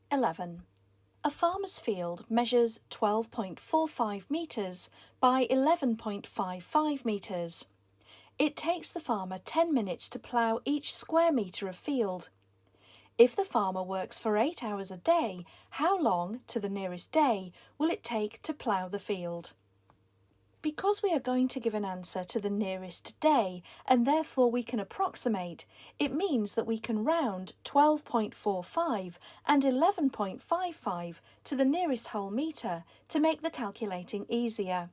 11. A farmer's field measures 12.45 metres by 11.55 metres. It takes the farmer 10 minutes to plough each square metre of field. If the farmer works for 8 hours a day, how long, to the nearest day, will it take to plough the field? Because we are going to give an answer to the nearest day and therefore we can approximate, it means that we can round 12.45 and 11.55 to the nearest whole metre to make the calculating easier.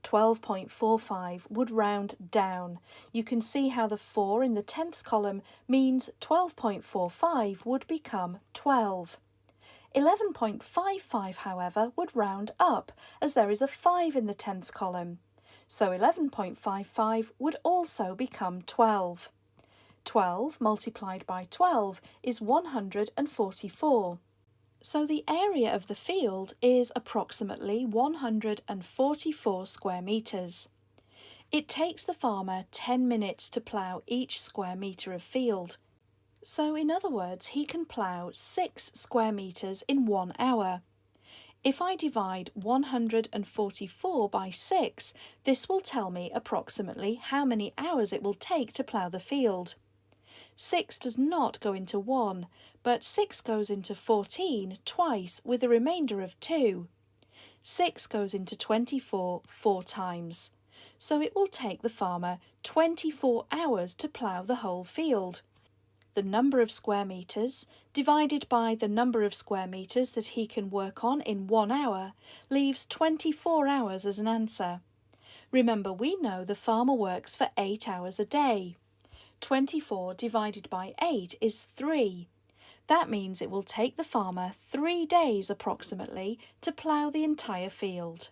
12.45 would round down. You can see how the 4 in the tenths column means 12.45 would become 12. 11.55, however, would round up, as there is a 5 in the tenths column. So 11.55 would also become 12. 12 multiplied by 12 is 144. So the area of the field is approximately 144 square metres. It takes the farmer 10 minutes to plough each square metre of field. So in other words, he can plough 6 square metres in 1 hour. If I divide 144 by 6, this will tell me approximately how many hours it will take to plough the field. 6 does not go into 1, but 6 goes into 14 twice with a remainder of 2. 6 goes into 24 4 times. So it will take the farmer 24 hours to plough the whole field. The number of square metres divided by the number of square metres that he can work on in 1 hour leaves 24 hours as an answer. Remember, we know the farmer works for 8 hours a day. 24 divided by 8 is 3. That means it will take the farmer 3 days approximately to plough the entire field.